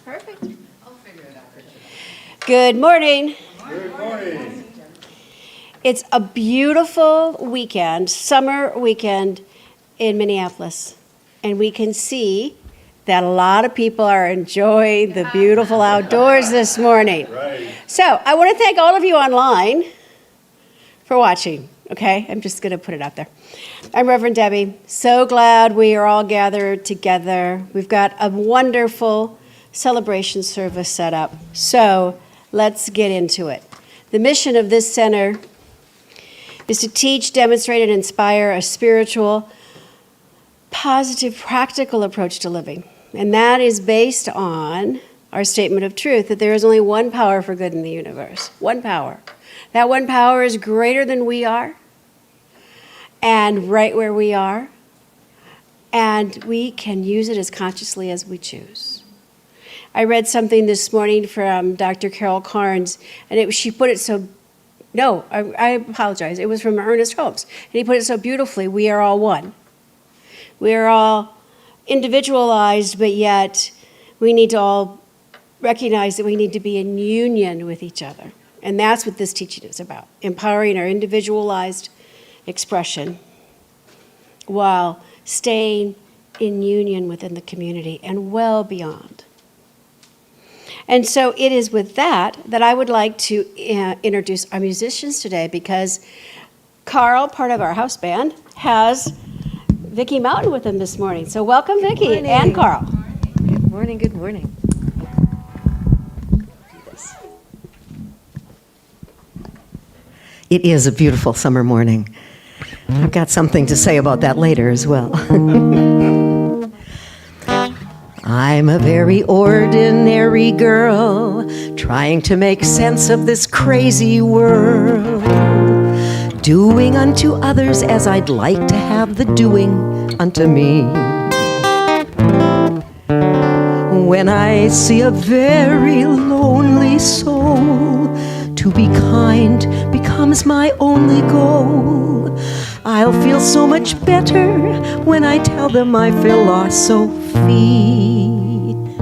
Perfect. I'll figure it out. Good morning. Good morning. It's a beautiful weekend, summer weekend in Minneapolis. And we can see that a lot of people are enjoying the beautiful outdoors this morning. Right. So I want to thank all of you online for watching, okay? I'm just going to put it out there. I'm Reverend Debbie. So glad we are all gathered together. We've got a wonderful celebration service set up. So let's get into it. The mission of this center is to teach, demonstrate, and inspire a spiritual, positive, practical approach to living. And that is based on our statement of truth, that there is only one power for good in the universe. One power. That one power is greater than we are, and right where we are, and we can use it as consciously as we choose. I read something this morning from Dr. Carol Carnes, and she put it so, no, I apologize. It was from Ernest Holmes, and he put it so beautifully, we are all one. We are all individualized, but yet we need to all recognize that we need to be in union with each other. And that's what this teaching is about, empowering our individualized expression while staying in union within the community and well beyond. And so it is with that I would like to introduce our musicians today, because Carl, part of our house band, has Vicki Mountain with him this morning. So welcome, Vicki and Carl. Good morning, good morning. It is a beautiful summer morning. I've got something to say about that later as well. I'm a very ordinary girl trying to make sense of this crazy world, doing unto others as I'd like to have the doing unto me. When I see a very lonely soul, to be kind becomes my only goal. I'll feel so much better when I tell them my philosophy.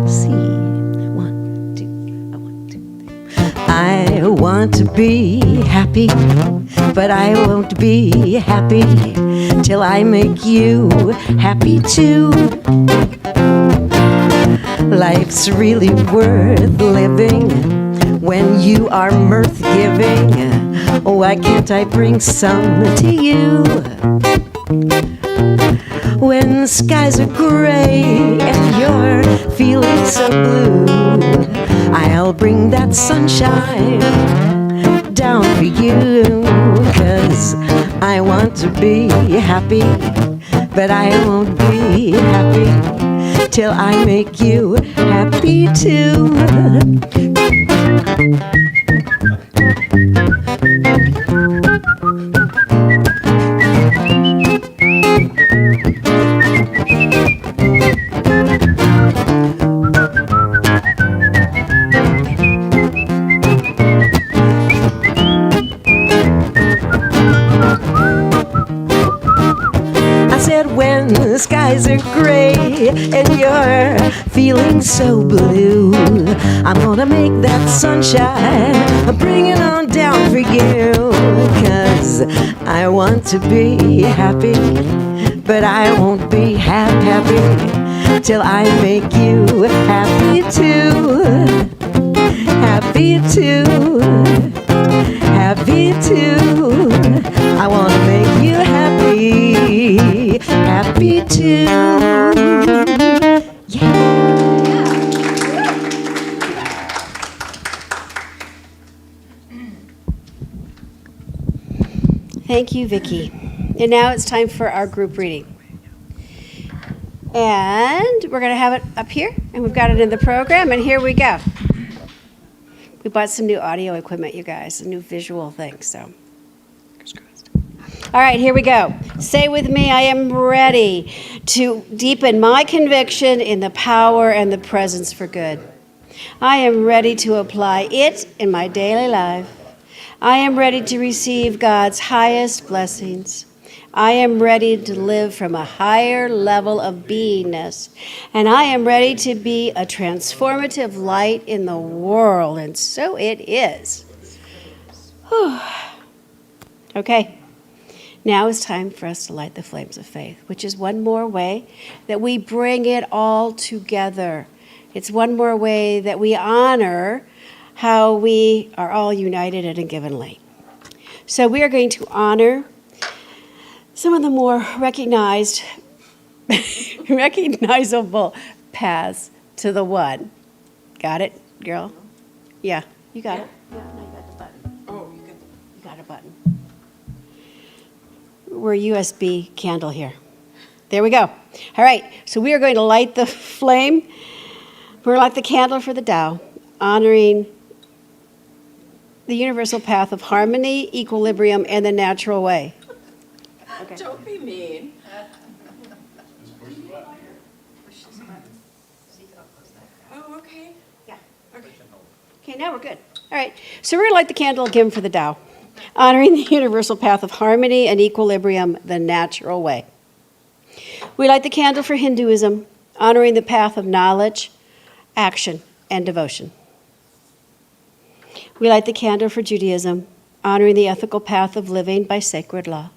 See, one, two, I want to be happy, but I won't be happy till I make you happy too. Life's really worth living when you are mirth-giving. Why can't I bring some to you? When skies are gray and you're feeling so blue, I'll bring that sunshine down for you. 'Cause I want to be happy, but I won't be happy till I make you happy too. I said when the skies are gray and you're feeling so blue, I'm gonna make that sunshine, I'm bringing on down for you. 'Cause I want to be happy, but I won't be happy till I make you happy too. Happy too. Happy too. I wanna make you happy. Happy too. Thank you, Vicki. And now it's time for our group reading. And we're going to have it up here, and we've got it in the program, and here we go. We bought some new audio equipment, you guys, a new visual thing, so. All right, here we go. Say with me, I am ready to deepen my conviction in the power and the presence for good. I am ready to apply it in my daily life. I am ready to receive God's highest blessings. I am ready to live from a higher level of beingness. And I am ready to be a transformative light in the world. And so it is. Whew. Okay. Now is time for us to light the flames of faith, which is one more way that we bring it all together. It's one more way that we honor how we are all united at a given light. So we are going to honor some of the more recognizable paths to the one. Got it, girl? Yeah, you got it. Yeah, no, you got the button. Oh, you got a button. We're USB candle here. There we go. All right, so we are going to light the flame. We're going to light the candle for the Tao, honoring the universal path of harmony, equilibrium, and the natural way. Okay. Don't be mean. Oh, okay. Yeah. Okay, now we're good. All right, so we're going to light the candle again for the Tao, honoring the universal path of harmony and equilibrium, the natural way. We light the candle for Hinduism, honoring the path of knowledge, action, and devotion. We light the candle for Judaism, honoring the ethical path of living by sacred law.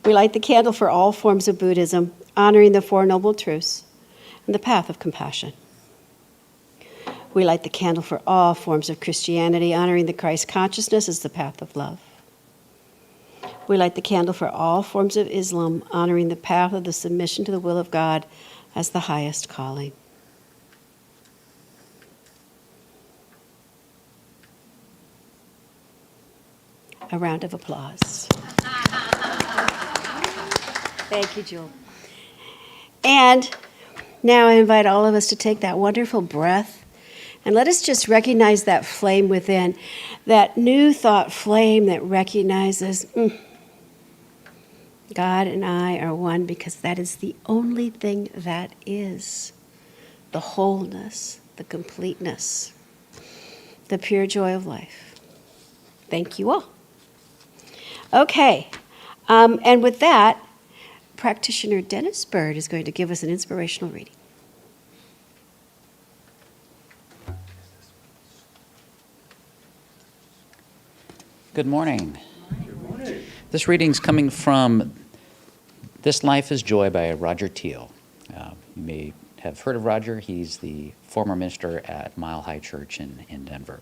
We light the candle for all forms of Buddhism, honoring the Four Noble Truths and the path of compassion. We light the candle for all forms of Christianity, honoring the Christ consciousness as the path of love. We light the candle for all forms of Islam, honoring the path of the submission to the will of God as the highest calling. A round of applause. Thank you, Jewel. And now I invite all of us to take that wonderful breath and let us just recognize that flame within, that new thought flame that recognizes God and I are one, because that is the only thing that is. The wholeness, the completeness, the pure joy of life. Thank you all. Okay, and with that, practitioner Dennis Bird is going to give us an inspirational reading. Good morning. Good morning. This reading's coming from This Life is Joy by Roger Teal. You may have heard of Roger. He's the former minister at Mile High Church in Denver.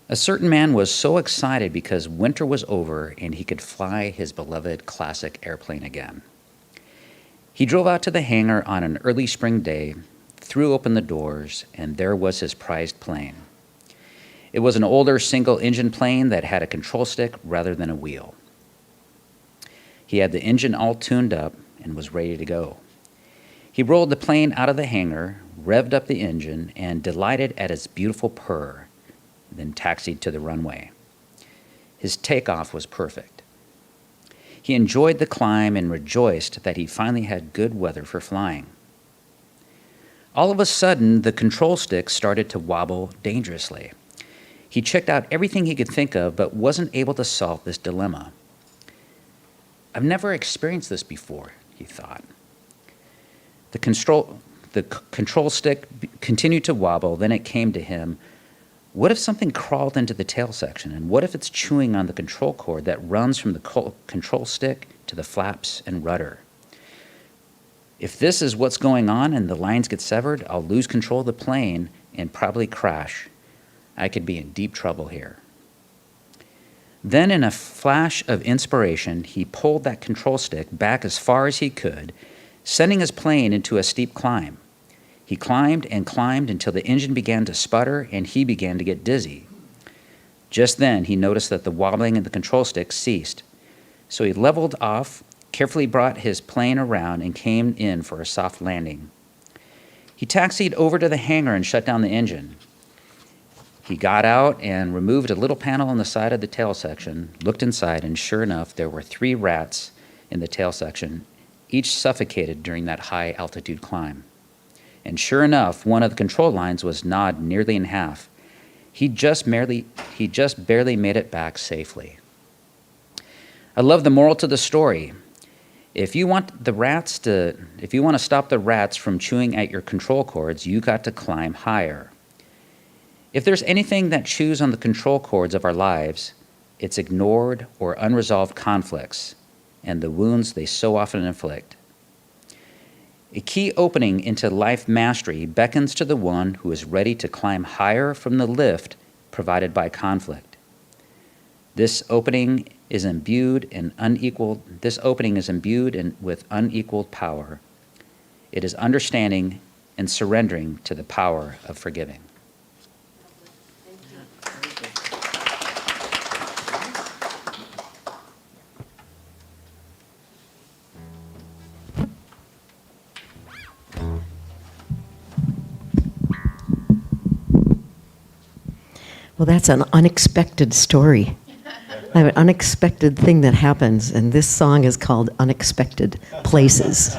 A certain man was so excited because winter was over and he could fly his beloved classic airplane again. He drove out to the hangar on an early spring day, threw open the doors, and there was his prized plane. It was an older single-engine plane that had a control stick rather than a wheel. He had the engine all tuned up and was ready to go. He rolled the plane out of the hangar, revved up the engine, and delighted at its beautiful purr, then taxied to the runway. His takeoff was perfect. He enjoyed the climb and rejoiced that he finally had good weather for flying. All of a sudden, the control stick started to wobble dangerously. He checked out everything he could think of, but wasn't able to solve this dilemma. I've never experienced this before, he thought. The control stick continued to wobble, then it came to him, what if something crawled into the tail section, and what if it's chewing on the control cord that runs from the control stick to the flaps and rudder? If this is what's going on and the lines get severed, I'll lose control of the plane and probably crash. I could be in deep trouble here. Then in a flash of inspiration, he pulled that control stick back as far as he could, sending his plane into a steep climb. He climbed and climbed until the engine began to sputter and he began to get dizzy. Just then, he noticed that the wobbling of the control stick ceased. So he leveled off, carefully brought his plane around, and came in for a soft landing. He taxied over to the hangar and shut down the engine. He got out and removed a little panel on the side of the tail section, looked inside, and sure enough, there were 3 rats in the tail section, each suffocated during that high-altitude climb. And sure enough, one of the control lines was gnawed nearly in half, He just barely made it back safely. I love the moral to the story. If you want to stop the rats from chewing at your control cords, you got to climb higher. If there's anything that chews on the control cords of our lives, it's ignored or unresolved conflicts and the wounds they so often inflict. A key opening into life mastery beckons to the one who is ready to climb higher from the lift provided by conflict. This opening is imbued with unequaled power. It is understanding and surrendering to the power of forgiving. Well, that's an unexpected story. I have an unexpected thing that happens, and this song is called Unexpected Places.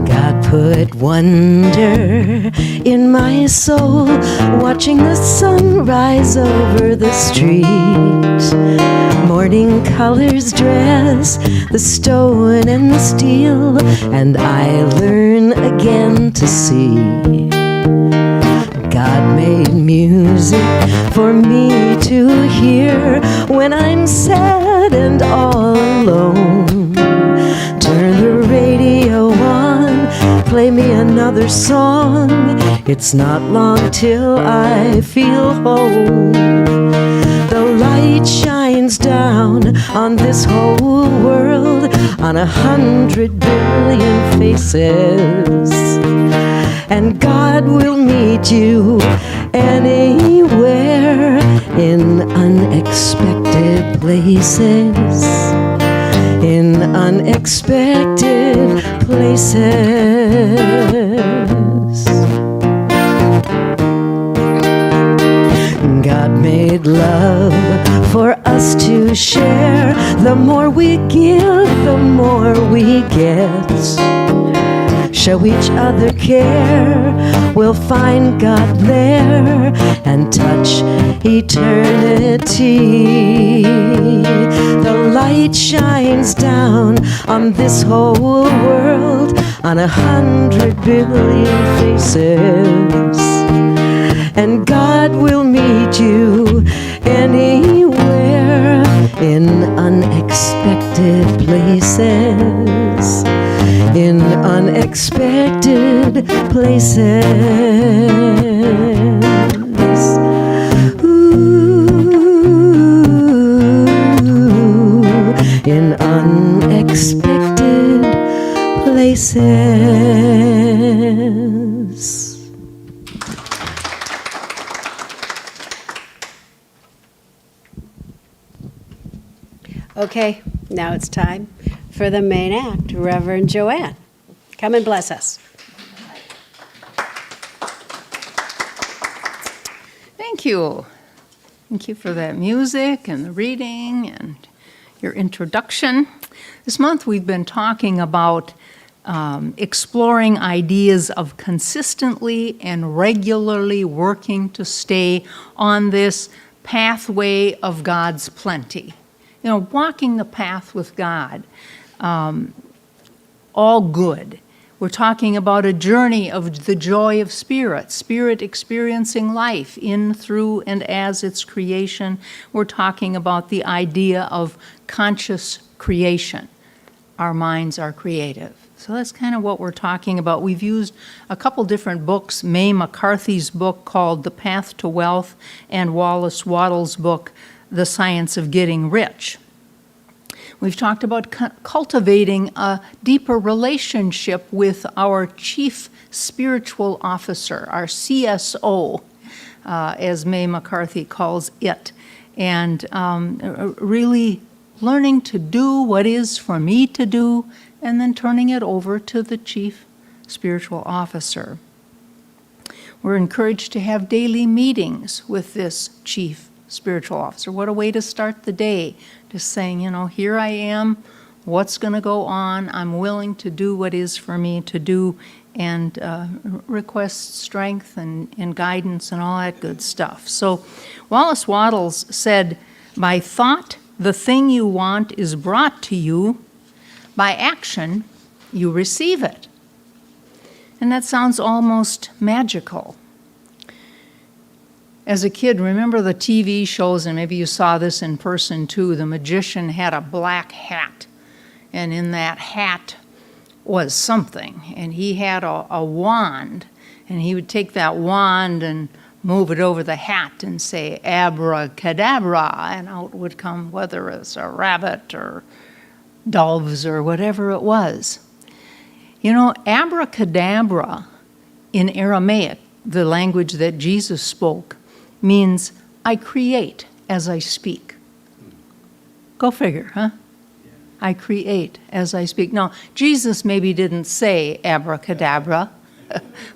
God put wonder in my soul, watching the sun rise over the street. Morning colors dress the stone and the steel, and I learn again to see. God made music for me to hear when I'm sad and all alone. Turn the radio on, play me another song. It's not long till I feel home. The light shines down on this whole world, on 100 billion faces. And God will meet you anywhere in unexpected places. In unexpected places. God made love for us to share. The more we give, the more we get. Show each other care, we'll find God there and touch eternity. The light shines down on this whole world, on 100 billion faces. And God will meet you anywhere in unexpected places. In unexpected places. Ooh, in unexpected places. Okay, now it's time for the main act. Reverend Joanne, come and bless us. Thank you. Thank you for that music and the reading and your introduction. This month we've been talking about exploring ideas of consistently and regularly working to stay on this pathway of God's plenty. You know, walking the path with God, all good. We're talking about a journey of the joy of spirit, spirit experiencing life in, through, and as its creation. We're talking about the idea of conscious creation. Our minds are creative. So that's kind of what we're talking about. We've used a couple different books, Mae McCarthy's book called The Path to Wealth and Wallace Wattles' book, The Science of Getting Rich. We've talked about cultivating a deeper relationship with our chief spiritual officer, our CSO, as Mae McCarthy calls it, and really learning to do what is for me to do, and then turning it over to the chief spiritual officer. We're encouraged to have daily meetings with this chief spiritual officer. What a way to start the day, just saying, here I am, what's going to go on, I'm willing to do what is for me to do, and request strength and guidance and all that good stuff. So Wallace Wattles said, by thought, the thing you want is brought to you. By action, you receive it. And that sounds almost magical. As a kid, remember the TV shows, and maybe you saw this in person too, the magician had a black hat, and in that hat was something, and he had a wand, and he would take that wand and move it over the hat and say abracadabra, and out would come, whether it's a rabbit or doves or whatever it was. Abracadabra in Aramaic, the language that Jesus spoke, means I create as I speak. Go figure, huh? I create as I speak. Now, Jesus maybe didn't say abracadabra,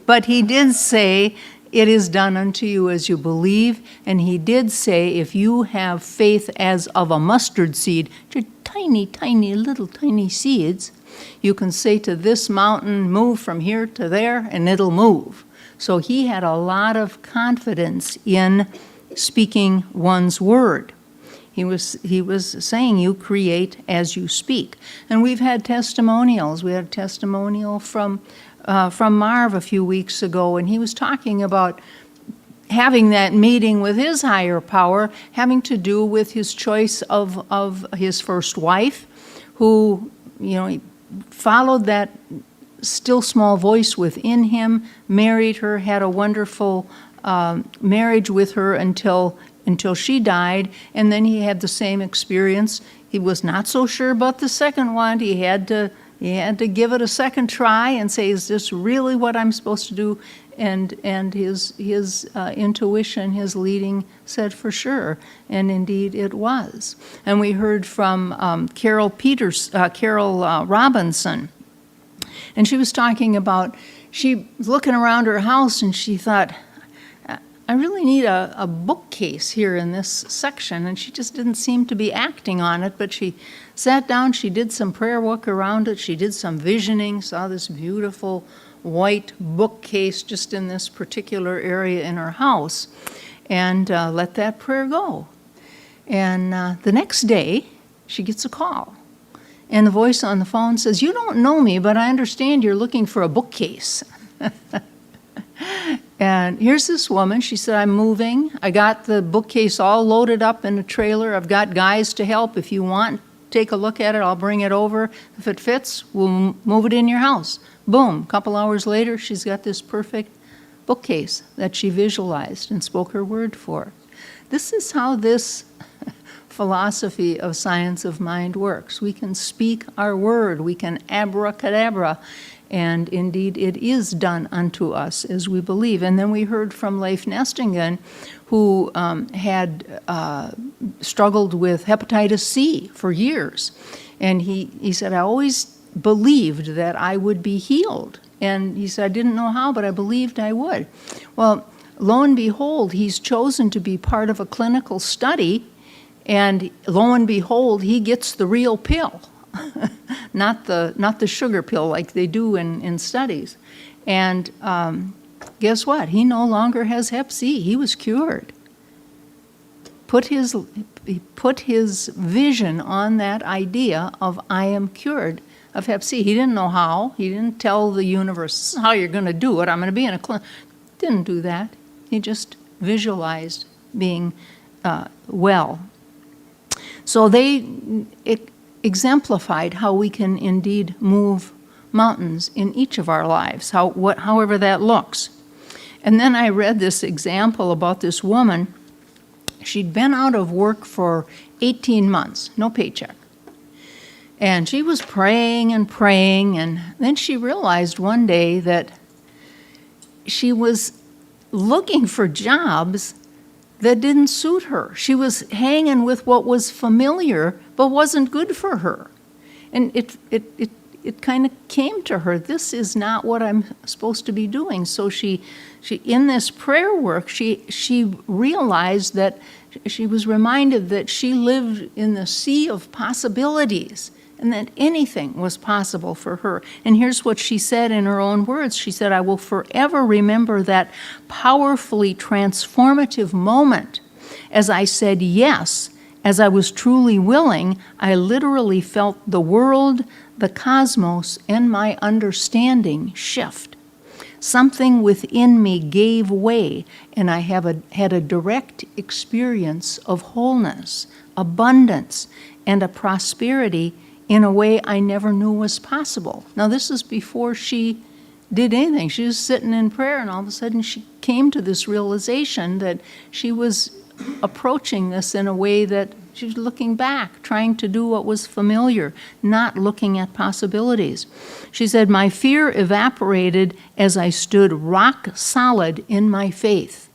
but he did say, it is done unto you as you believe, and he did say, if you have faith as of a mustard seed, just tiny, tiny, little tiny seeds, you can say to this mountain, move from here to there, and it'll move. So he had a lot of confidence in speaking one's word. He was saying you create as you speak. And we've had testimonials. We had a testimonial from Marv a few weeks ago, and he was talking about having that meeting with his higher power having to do with his choice of his first wife, who, he followed that still small voice within him, married her, had a wonderful marriage with her until she died, and then he had the same experience. He was not so sure about the second one. He had to give it a second try and say, is this really what I'm supposed to do? And his intuition, his leading said for sure, and indeed it was. And we heard from Carol Robinson, and she was talking about, she was looking around her house and she thought, I really need a bookcase here in this section, and she just didn't seem to be acting on it, but she sat down, she did some prayer work around it, she did some visioning, saw this beautiful white bookcase just in this particular area in her house, and let that prayer go. And the next day, she gets a call, and the voice on the phone says, you don't know me, but I understand you're looking for a bookcase. And here's this woman. She said, I'm moving. I got the bookcase all loaded up in a trailer. I've got guys to help. If you want, take a look at it. I'll bring it over. If it fits, we'll move it in your house. Boom. A couple hours later, she's got this perfect bookcase that she visualized and spoke her word for. This is how this philosophy of science of mind works. We can speak our word. We can abracadabra. And indeed, it is done unto us as we believe. And then we heard from Leif Nestingen, who had struggled with hepatitis C for years. And he said, I always believed that I would be healed. And he said, I didn't know how, but I believed I would. Well, lo and behold, he's chosen to be part of a clinical study, and lo and behold, he gets the real pill. not the sugar pill like they do in studies. And guess what? He no longer has hep C. He was cured. He put his vision on that idea of I am cured of hep C. He didn't know how. He didn't tell the universe, this is how you're going to do it. I'm going to be in a clinic. Didn't do that. He just visualized being well. So it exemplified how we can indeed move mountains in each of our lives, however that looks. And then I read this example about this woman. She'd been out of work for 18 months, no paycheck. And she was praying, and then she realized one day that she was looking for jobs that didn't suit her. She was hanging with what was familiar but wasn't good for her. And it kind of came to her, this is not what I'm supposed to be doing. So she in this prayer work, she realized that she was reminded that she lived in the sea of possibilities and that anything was possible for her. And here's what she said in her own words. She said, I will forever remember that powerfully transformative moment. As I said yes, as I was truly willing, I literally felt the world, the cosmos, and my understanding shift. Something within me gave way, and I had a direct experience of wholeness, abundance, and a prosperity in a way I never knew was possible. Now, this is before she did anything. She was sitting in prayer, and all of a sudden she came to this realization that she was approaching this in a way that she was looking back, trying to do what was familiar, not looking at possibilities. She said, my fear evaporated as I stood rock solid in my faith.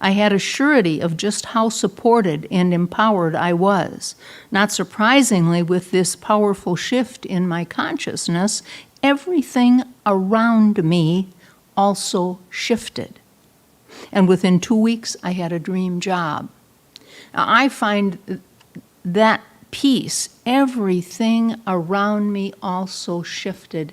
I had a surety of just how supported and empowered I was. Not surprisingly, with this powerful shift in my consciousness, everything around me also shifted. And within 2 weeks, I had a dream job. Now, I find that peace, everything around me also shifted.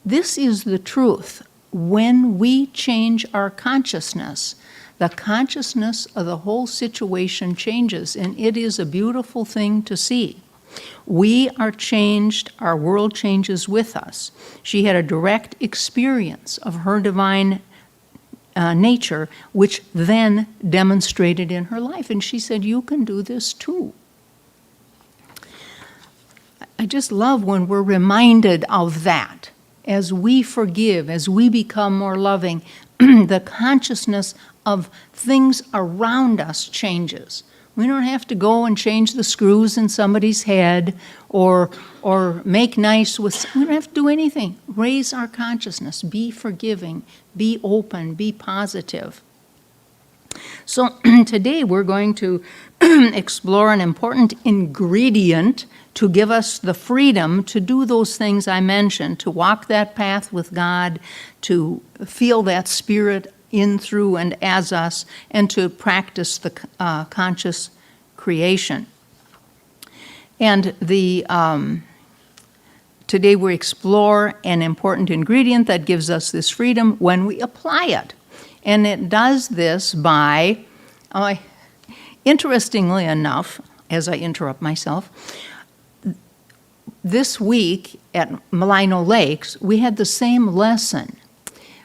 This is the truth. When we change our consciousness, the consciousness of the whole situation changes, and it is a beautiful thing to see. We are changed, our world changes with us. She had a direct experience of her divine nature, which then demonstrated in her life. And she said, you can do this too. I just love when we're reminded of that. As we forgive, as we become more loving, the consciousness of things around us changes. We don't have to go and change the screws in somebody's head or make nice with, we don't have to do anything. Raise our consciousness, be forgiving, be open, be positive. So today we're going to explore an important ingredient to give us the freedom to do those things I mentioned, to walk that path with God, to feel that Spirit in, through, and as us, and to practice the conscious creation. And today we explore an important ingredient that gives us this freedom when we apply it. And it does this by, interestingly enough, as I interrupt myself, this week at Malino Lakes, we had the same lesson,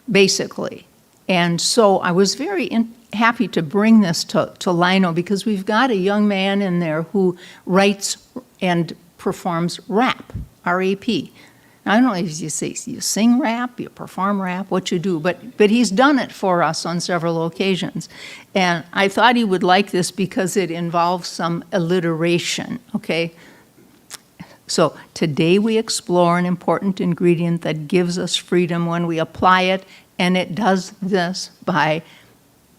basically. And so I was very happy to bring this to Lino because we've got a young man in there who writes and performs rap, R-A-P. Now, I don't know if you sing rap, you perform rap, what you do, but he's done it for us on several occasions. And I thought he would like this because it involves some alliteration, okay? So today we explore an important ingredient that gives us freedom when we apply it, and it does this by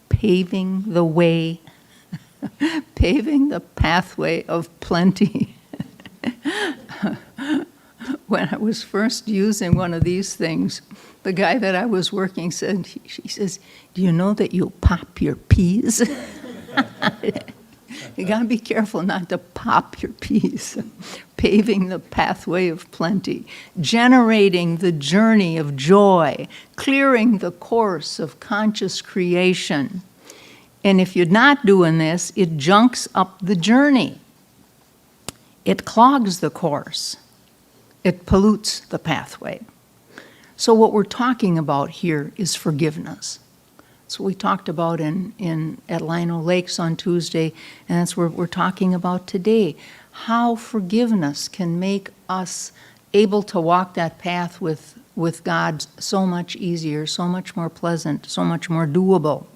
paving the way, paving the pathway of plenty. When I was first using one of these things, the guy that I was working said, he says, do you know that you pop your peas? You gotta be careful not to pop your peas. Paving the pathway of plenty, generating the journey of joy, clearing the course of conscious creation. And if you're not doing this, it junks up the journey. It clogs the course. It pollutes the pathway. So what we're talking about here is forgiveness. That's what we talked about at Lino Lakes on Tuesday, and that's what we're talking about today. How forgiveness can make us able to walk that path with God so much easier, so much more pleasant, so much more doable.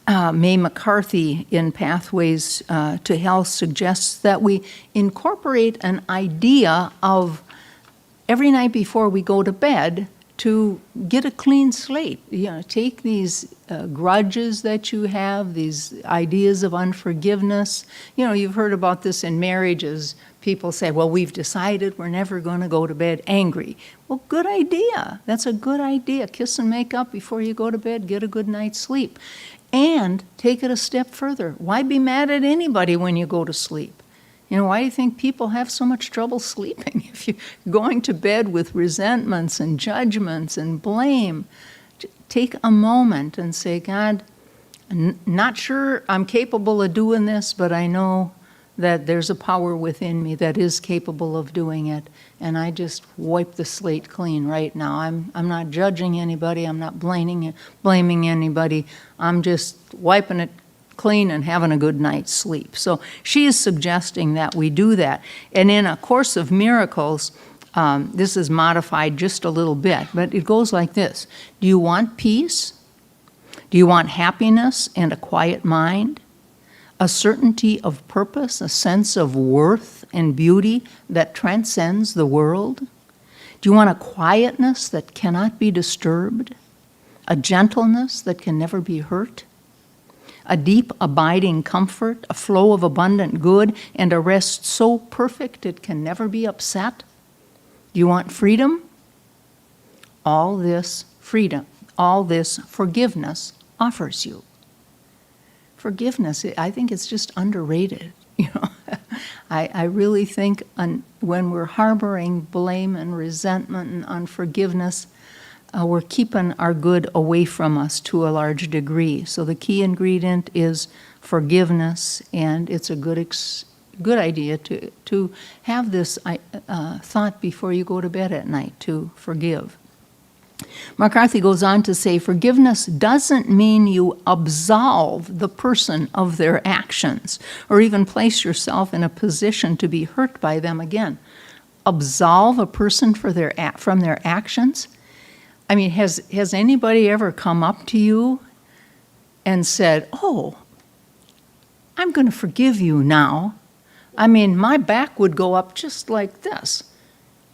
Mae McCarthy in Pathways to Health suggests that we incorporate an idea of every night before we go to bed to get a clean slate. Take these grudges that you have, these ideas of unforgiveness. You've heard about this in marriages. People say, well, we've decided we're never going to go to bed angry. Well, good idea. That's a good idea. Kiss and make up before you go to bed. Get a good night's sleep. And take it a step further. Why be mad at anybody when you go to sleep? Why do you think people have so much trouble sleeping? If you're going to bed with resentments and judgments and blame, take a moment and say, God, I'm not sure I'm capable of doing this, but I know that there's a power within me that is capable of doing it, and I just wipe the slate clean right now. I'm not judging anybody. I'm not blaming anybody. I'm just wiping it clean and having a good night's sleep. So she is suggesting that we do that. And in A Course of Miracles, this is modified just a little bit, but it goes like this. Do you want peace? Do you want happiness and a quiet mind? A certainty of purpose, a sense of worth and beauty that transcends the world? Do you want a quietness that cannot be disturbed? A gentleness that can never be hurt? A deep, abiding comfort, a flow of abundant good, and a rest so perfect it can never be upset? Do you want freedom? All this freedom, all this forgiveness offers you. Forgiveness, I think it's just underrated. I really think when we're harboring blame and resentment and unforgiveness, we're keeping our good away from us to a large degree. So the key ingredient is forgiveness, and it's a good idea to have this thought before you go to bed at night, to forgive. McCarthy goes on to say, forgiveness doesn't mean you absolve the person of their actions or even place yourself in a position to be hurt by them again. Absolve a person from their actions? I mean, has anybody ever come up to you and said, oh, I'm going to forgive you now? I mean, my back would go up just like this.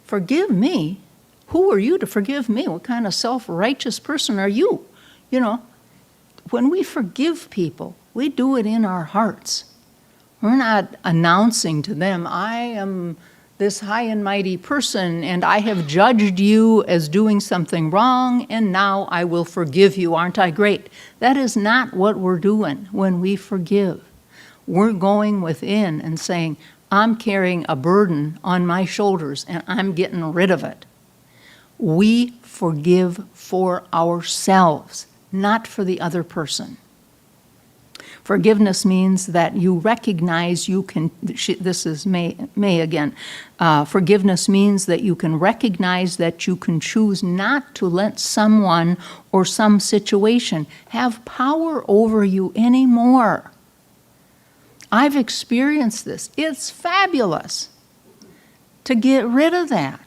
Forgive me? Who are you to forgive me? What kind of self-righteous person are you? When we forgive people, we do it in our hearts. We're not announcing to them, I am this high and mighty person, and I have judged you as doing something wrong, and now I will forgive you. Aren't I great? That is not what we're doing when we forgive. We're going within and saying, I'm carrying a burden on my shoulders, and I'm getting rid of it. We forgive for ourselves, not for the other person. Forgiveness means that you recognize you can, this is May again. Forgiveness means that you can recognize that you can choose not to let someone or some situation have power over you anymore. I've experienced this. It's fabulous to get rid of that.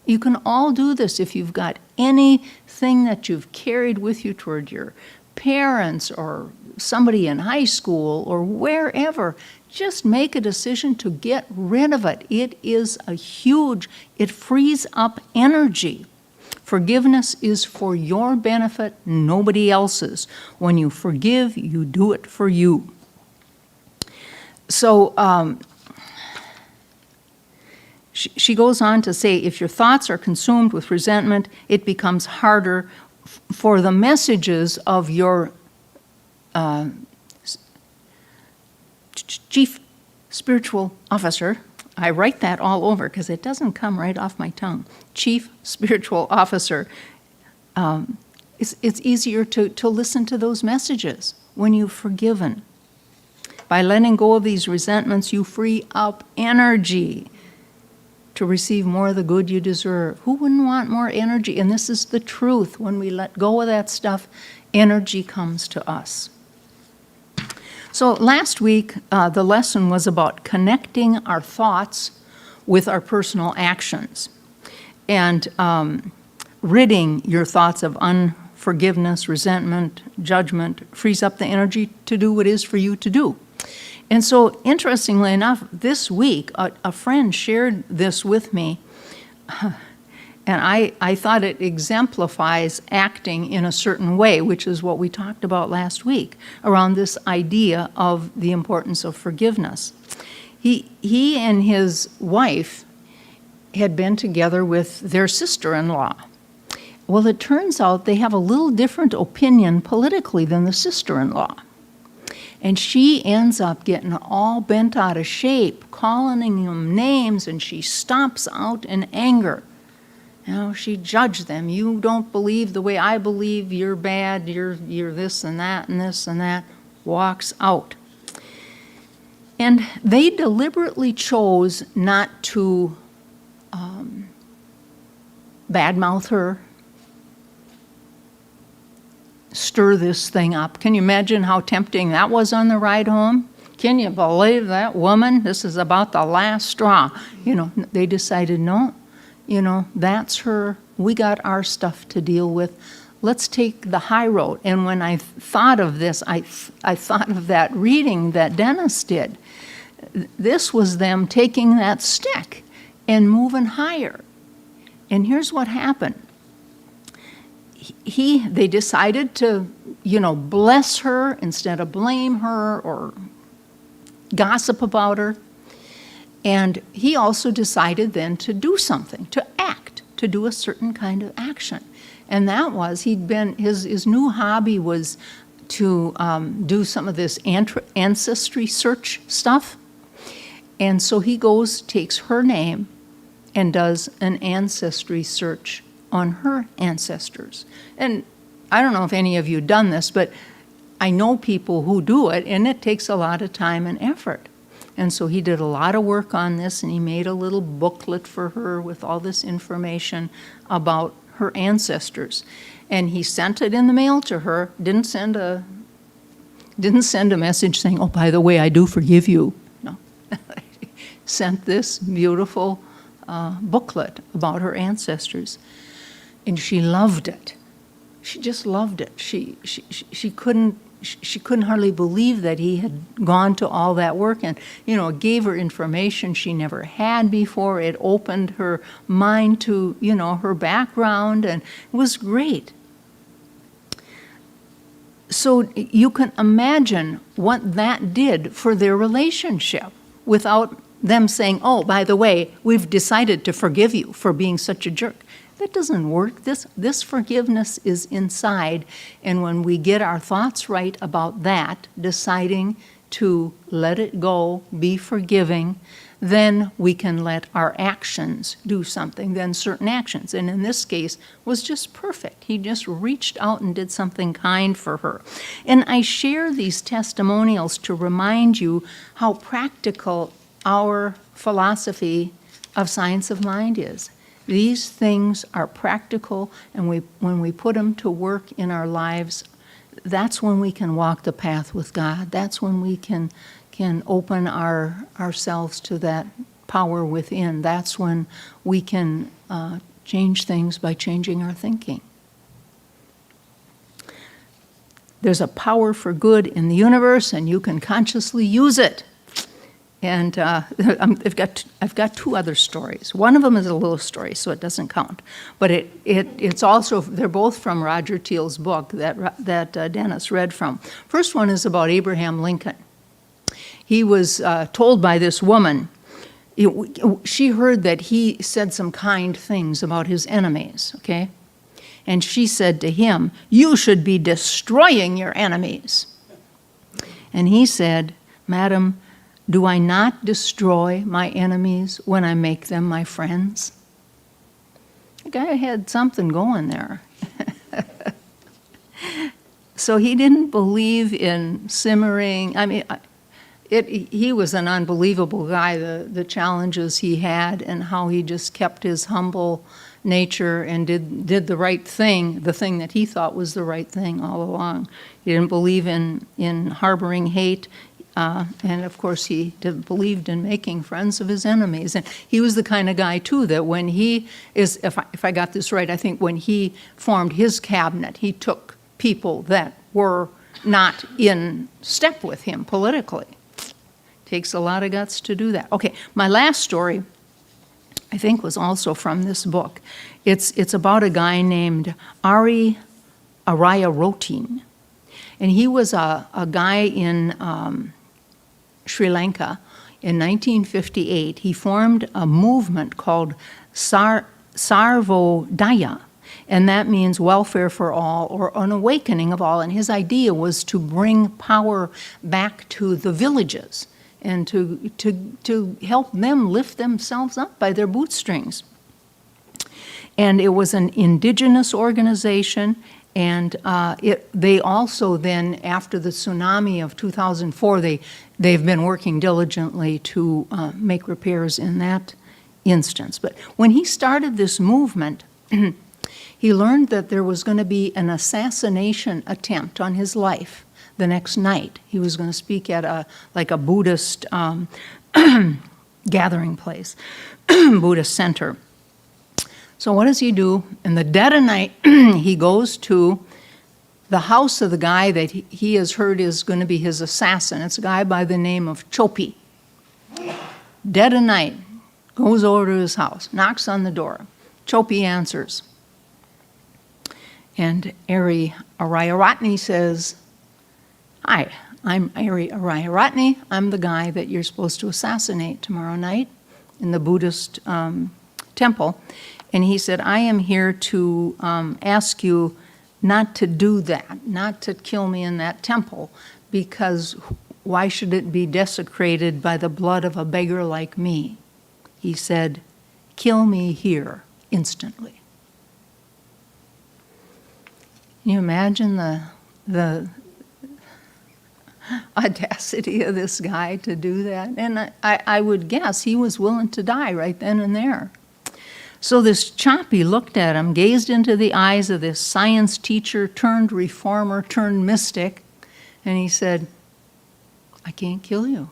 You can all do this if you've got anything that you've carried with you toward your parents or somebody in high school or wherever. Just make a decision to get rid of it. It frees up energy. Forgiveness is for your benefit, nobody else's. When you forgive, you do it for you. So, she goes on to say, if your thoughts are consumed with resentment, it becomes harder for the messages of your chief spiritual officer. I write that all over because it doesn't come right off my tongue. Chief spiritual officer. It's easier to listen to those messages when you've forgiven. By letting go of these resentments, you free up energy to receive more of the good you deserve. Who wouldn't want more energy? And this is the truth. When we let go of that stuff, energy comes to us. So last week, the lesson was about connecting our thoughts with our personal actions and ridding your thoughts of unforgiveness, resentment, judgment, frees up the energy to do what is for you to do. And so, interestingly enough, this week, a friend shared this with me, And I thought it exemplifies acting in a certain way, which is what we talked about last week, around this idea of the importance of forgiveness. He and his wife had been together with their sister-in-law. Well, it turns out they have a little different opinion politically than the sister-in-law. And she ends up getting all bent out of shape, calling him names, and she stomps out in anger. You know, she judged them. You don't believe the way I believe. You're bad. You're this and that and this and that. Walks out. And they deliberately chose not to badmouth her, stir this thing up. Can you imagine how tempting that was on the ride home? Can you believe that woman? This is about the last straw. You know, they decided, no, you know, that's her. We got our stuff to deal with. Let's take the high road. And when I thought of this, I thought of that reading that Dennis did. This was them taking that stick and moving higher. And here's what happened. They decided to, you know, bless her instead of blame her or gossip about her. And he also decided then to do something, to act, to do a certain kind of action. And that was, his new hobby was to do some of this ancestry search stuff. And so he goes, takes her name, and does an ancestry search on her ancestors. And I don't know if any of you have done this, but I know people who do it, and it takes a lot of time and effort. And so he did a lot of work on this, and he made a little booklet for her with all this information about her ancestors. And he sent it in the mail to her, didn't send a message saying, oh, by the way, I do forgive you. No. Sent this beautiful booklet about her ancestors. And she loved it. She just loved it. She couldn't hardly believe that he had gone to all that work, and, you know, it gave her information she never had before. It opened her mind to, you know, her background, and it was great. So you can imagine what that did for their relationship without them saying, oh, by the way, we've decided to forgive you for being such a jerk. That doesn't work. This forgiveness is inside, and when we get our thoughts right about that, deciding to let it go, be forgiving, then we can let our actions do something, then certain actions. And in this case, was just perfect. He just reached out and did something kind for her. And I share these testimonials to remind you how practical our philosophy of science of mind is. These things are practical, and when we put them to work in our lives, that's when we can walk the path with God. That's when we can open ourselves to that power within. That's when we can change things by changing our thinking. There's a power for good in the universe, and you can consciously use it. And I've got two other stories. One of them is a little story, so it doesn't count. But it's also, they're both from Roger Teal's book that Dennis read from. First one is about Abraham Lincoln. He was told by this woman, she heard that he said some kind things about his enemies, okay? And she said to him, you should be destroying your enemies. And he said, Madam, do I not destroy my enemies when I make them my friends? The guy had something going there. So he didn't believe in simmering. I mean, he was an unbelievable guy, the challenges he had and how he just kept his humble nature and did the right thing, the thing that he thought was the right thing all along. He didn't believe in harboring hate. And of course, he believed in making friends of his enemies. And he was the kind of guy, too, that when if I got this right, I think when he formed his cabinet, he took people that were not in step with him politically. Takes a lot of guts to do that. Okay, my last story I think was also from this book. It's about a guy named Ari Arayarotin. And he was a guy in Sri Lanka. In 1958, he formed a movement called Sarvodaya, and that means welfare for all or an awakening of all. And his idea was to bring power back to the villages and to help them lift themselves up by their bootstrings. And it was an indigenous organization, and they also then, after the tsunami of 2004, they've been working diligently to make repairs in that instance. But when he started this movement, he learned that there was going to be an assassination attempt on his life the next night. He was going to speak at a Buddhist gathering place, Buddhist center. So what does he do? In the dead of night, he goes to the house of the guy that he has heard is going to be his assassin. It's a guy by the name of Chopi. Dead of night, goes over to his house, knocks on the door. Chopi answers. And Ari Arayaratne says, "Hi, I'm Ari Arayaratne. I'm the guy that you're supposed to assassinate tomorrow night in the Buddhist temple." And he said, "I am here to ask you not to do that, not to kill me in that temple, because why should it be desecrated by the blood of a beggar like me?" He said, "Kill me here instantly." Can you imagine the audacity of this guy to do that? And I would guess he was willing to die right then and there. So this Chopi looked at him, gazed into the eyes of this science teacher turned reformer turned mystic, and he said, "I can't kill you."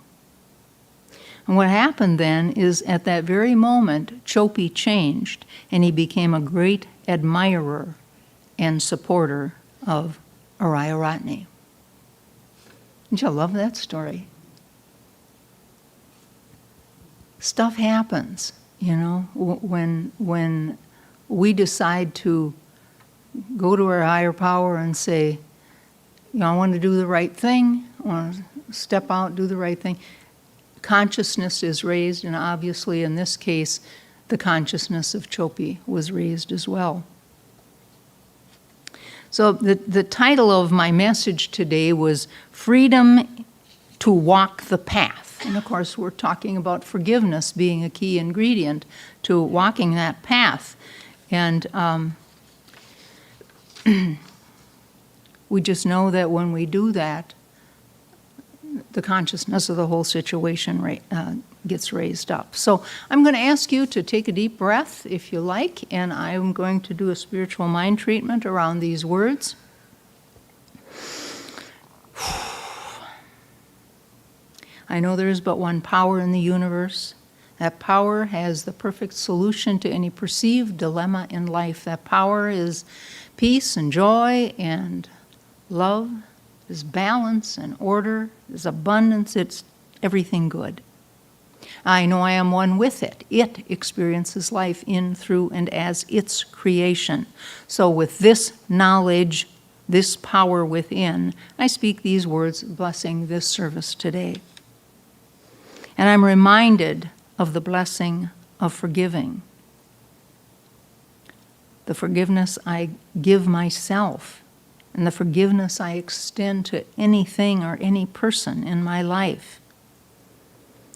And what happened then is at that very moment, Chopi changed, and he became a great admirer and supporter of Arayaratne. Don't you love that story? Stuff happens. You know, when we decide to go to our higher power and say, you know, I want to do the right thing, I want to step out, do the right thing, consciousness is raised, and obviously in this case, the consciousness of Chopi was raised as well. So the title of my message today was Freedom to Walk the Path. And of course, we're talking about forgiveness being a key ingredient to walking that path. And we just know that when we do that, the consciousness of the whole situation gets raised up. So I'm going to ask you to take a deep breath, if you like, and I'm going to do a spiritual mind treatment around these words. I know there is but one power in the universe. That power has the perfect solution to any perceived dilemma in life. That power is peace and joy and love, is balance and order, is abundance, it's everything good. I know I am one with it. It experiences life in, through, and as its creation. So with this knowledge, this power within, I speak these words blessing this service today. And I'm reminded of the blessing of forgiving. The forgiveness I give myself, and the forgiveness I extend to anything or any person in my life.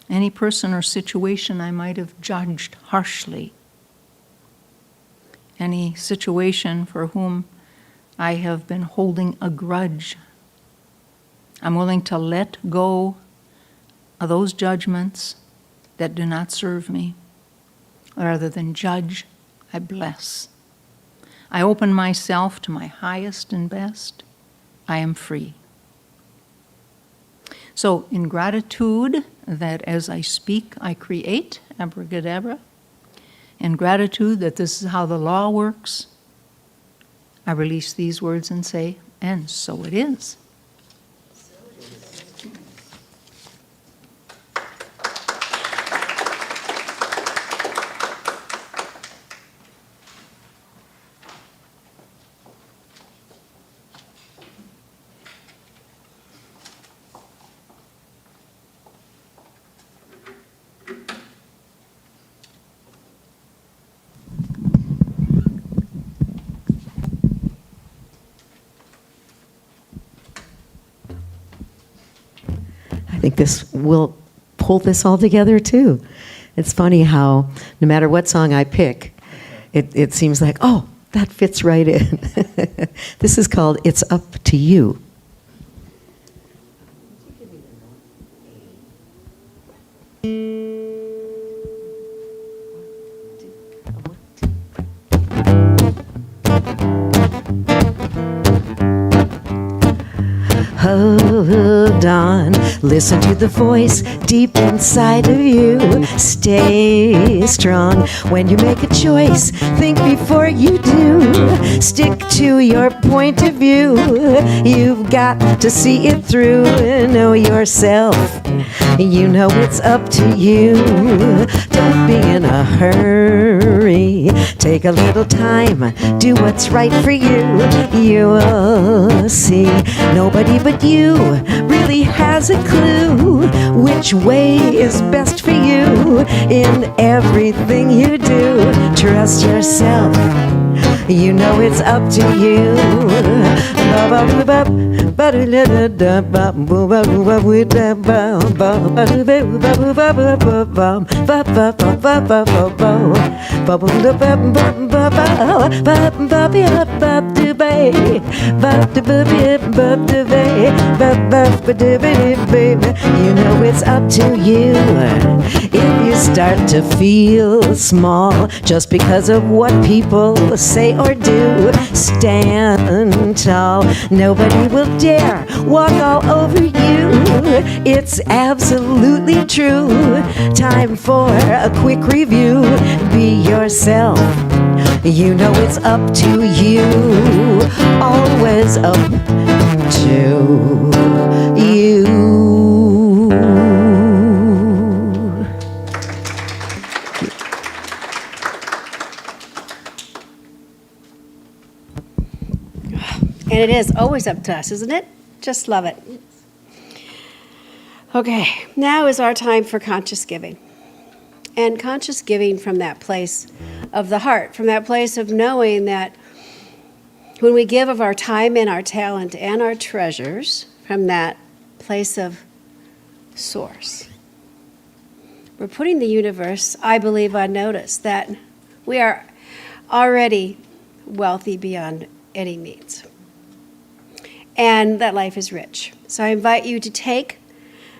Any person or situation I might have judged harshly. Any situation for whom I have been holding a grudge. I'm willing to let go of those judgments that do not serve me. Rather than judge, I bless. I open myself to my highest and best. I am free. So in gratitude that as I speak, I create, abracadabra, in gratitude that this is how the law works, I release these words and say, and so it is. think this will pull this all together too. It's funny how no matter what song I pick, it seems like, oh, that fits right in. This is called It's Up to You. Hold on, listen to the voice deep inside of you. Stay strong when you make a choice. Think before you do. Stick to your point of view. You've got to see it through. Know yourself. You know it's up to you. Don't be in a hurry. Take a little time. Do what's right for you. You will see nobody but you really has a clue which way is best for you in everything you do. Trust yourself. You know it's up to you. You know it's up to you. If you start to feel small just because of what people say or do, stand tall. Nobody will dare walk all over you. It's absolutely true. Time for a quick review. Be yourself. You know it's up to you. Always up to you. And it is always up to us, isn't it? Just love it. Okay, now is our time for conscious giving. And conscious giving from that place of the heart, from that place of knowing that when we give of our time and our talent and our treasures from that place of source, we're putting the universe, I believe, on notice that we are already wealthy beyond any means, and that life is rich. So I invite you to take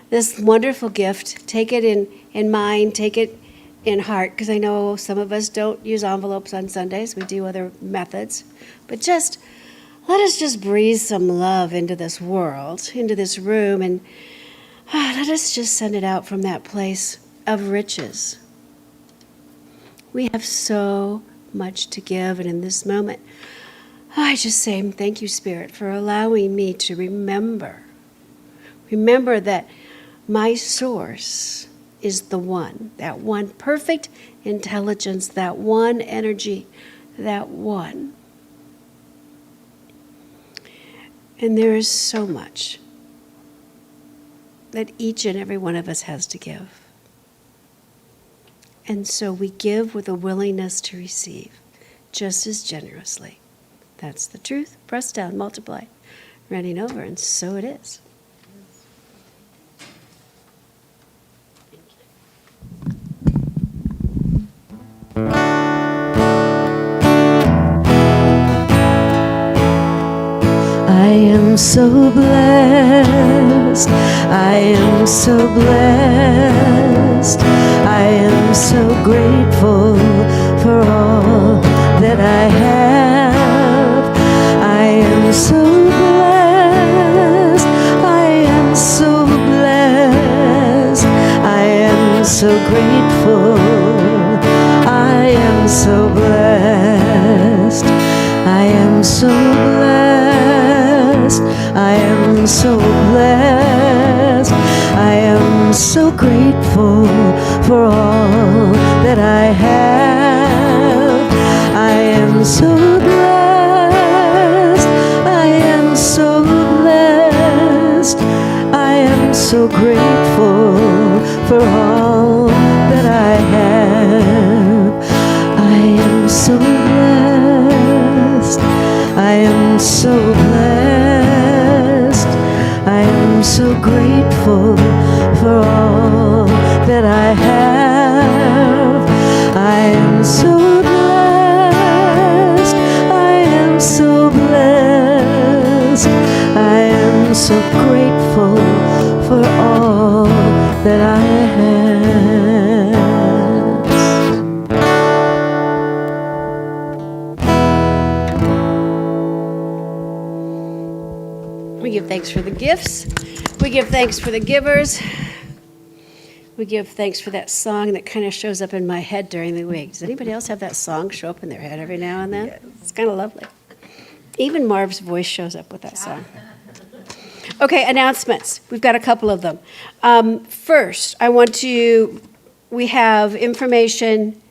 this wonderful gift, take it in mind, take it in heart, because I know some of us don't use envelopes on Sundays. We do other methods. But just let us just breathe some love into this world, into this room, and let us just send it out from that place of riches. We have so much to give, and in this moment, I just say thank you, Spirit, for allowing me to remember that my source is the one, that one perfect intelligence, that one energy, that one. And there is so much that each and every one of us has to give. And so we give with a willingness to receive just as generously. That's the truth. Press down, multiply, running over, and so it is. I am so blessed. I am so blessed. I am so grateful for all that I have. I am so blessed. I am so blessed. I am so grateful. I am so blessed. I am so blessed. I am so blessed. I am so grateful for all that I have. I am so blessed. I am so blessed. I am so grateful for all that I have. I am so blessed. I am so blessed. I am so grateful thanks for the gifts. We give thanks for the givers. We give thanks for that song that kind of shows up in my head during the week. Does anybody else have that song show up in their head every now and then? Yes. It's kind of lovely. Even Marv's voice shows up with that song. Okay, announcements. We've got a couple of them. First, we have information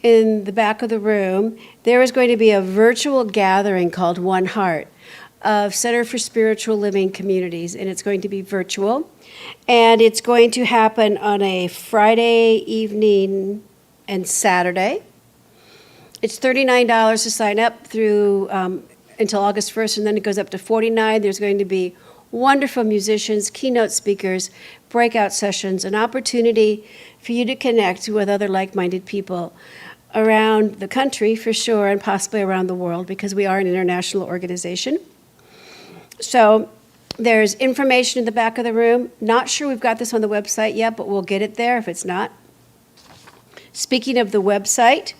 in the back of the room. There is going to be a virtual gathering called One Heart of Center for Spiritual Living Communities, and it's going to be virtual. And it's going to happen on a Friday evening and Saturday. It's $39 to sign up through until August 1st, and then it goes up to $49. There's going to be wonderful musicians, keynote speakers, breakout sessions, an opportunity for you to connect with other like-minded people around the country for sure, and possibly around the world, because we are an international organization. So there's information in the back of the room. Not sure we've got this on the website yet, but we'll get it there if it's not. Speaking of the website,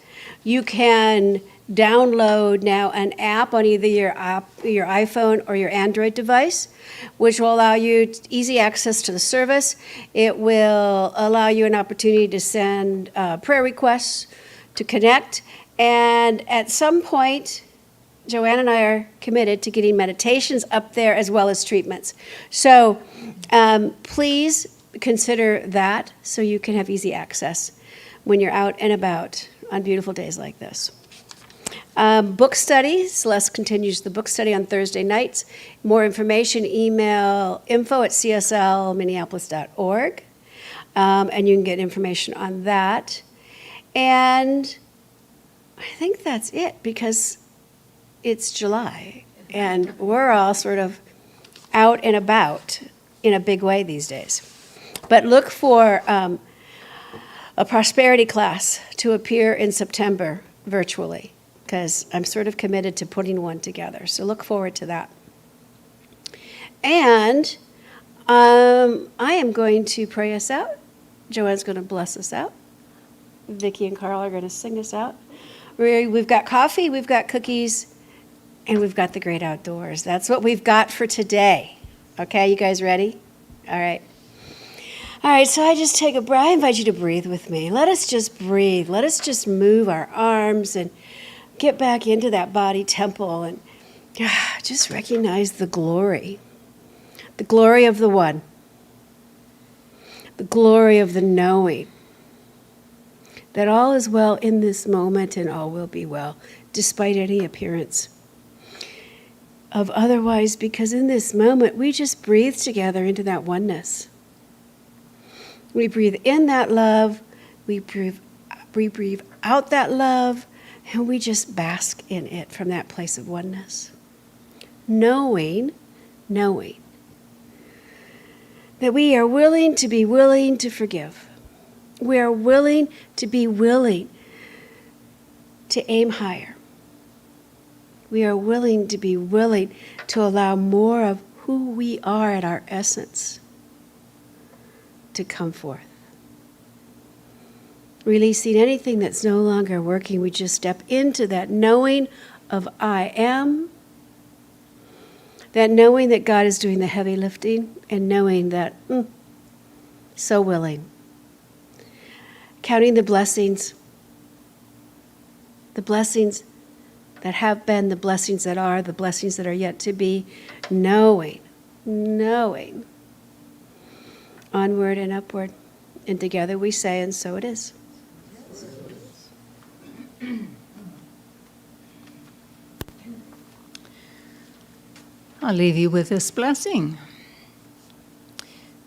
you can download now an app on either your iPhone or your Android device, which will allow you easy access to the service. It will allow you an opportunity to send prayer requests, to connect, and at some point, Joanne and I are committed to getting meditations up there as well as treatments. So please consider that so you can have easy access when you're out and about on beautiful days like this. Book study. Celeste continues the book study on Thursday nights. More information, email info@cslminneapolis.org, and you can get information on that. And I think that's it, because it's July, and we're all sort of out and about in a big way these days. But look for a prosperity class to appear in September virtually, because I'm sort of committed to putting one together. So look forward to that. And I am going to pray us out. Joanne's going to bless us out. Vicki and Carl are going to sing us out. We've got coffee, we've got cookies, and we've got the great outdoors. That's what we've got for today. Okay, you guys ready? All right. All right, so I just take a breath. I invite you to breathe with me. Let us just breathe. Let us just move our arms and get back into that body temple and just recognize the glory of the one, the glory of the knowing that all is well in this moment and all will be well, despite any appearance of otherwise, because in this moment we just breathe together into that oneness. We breathe in that love, we breathe out that love, and we just bask in it from that place of oneness. Knowing that we are willing to be willing to forgive. We are willing to be willing to aim higher. We are willing to be willing to allow more of who we are at our essence to come forth. Releasing anything that's no longer working, we just step into that knowing of I am, that knowing that God is doing the heavy lifting, and knowing that so willing. Counting the blessings that have been, the blessings that are, the blessings that are yet to be, knowing, onward and upward. And together we say, and so it is. I'll leave you with this blessing.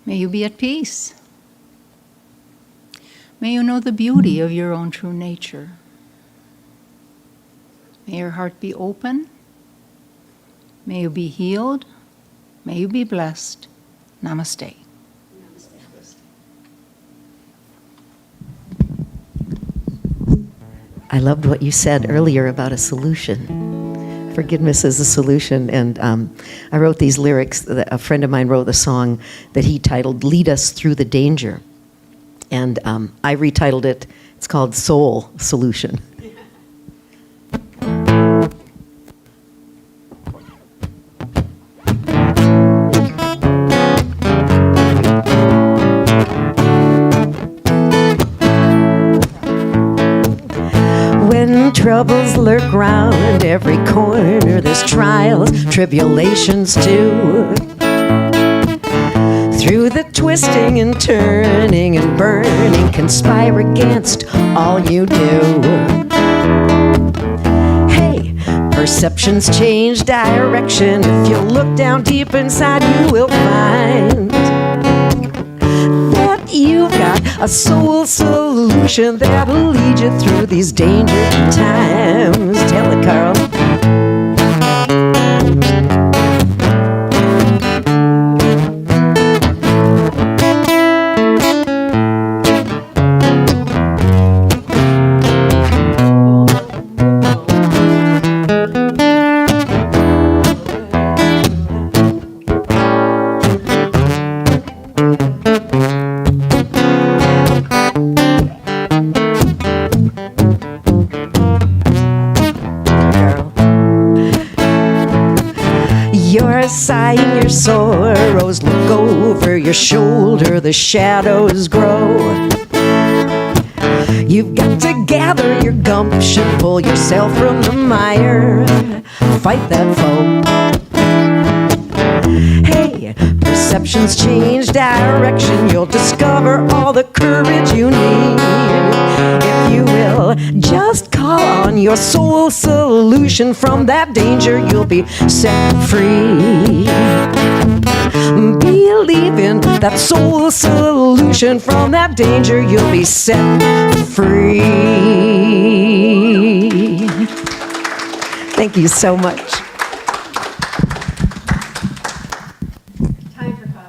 May you be at peace. May you know the beauty of your own true nature. May your heart be open. May you be healed. May you be blessed. Namaste. I loved what you said earlier about a solution. Forgiveness is a solution. And I wrote these lyrics. A friend of mine wrote a song that he titled Lead Us Through the Danger. And I retitled it, it's called Soul Solution. Troubles lurk round every corner. There's trials, tribulations too. Through the twisting and turning and burning, conspire against all you do. Hey, perceptions change direction. If you look down deep inside, you will find that you've got a soul solution that'll lead you through these dangerous times. Tell it, Carl. You're sighing your sorrows, look over your shoulder, the shadows grow. You've got to gather your gumption, pull yourself from the mire, fight that foe. Hey, perceptions change direction, you'll discover all the courage you need. If you will just call on your soul solution, from that danger you'll be set free. Believe in that soul solution, from that danger you'll be set free. Thank you so much.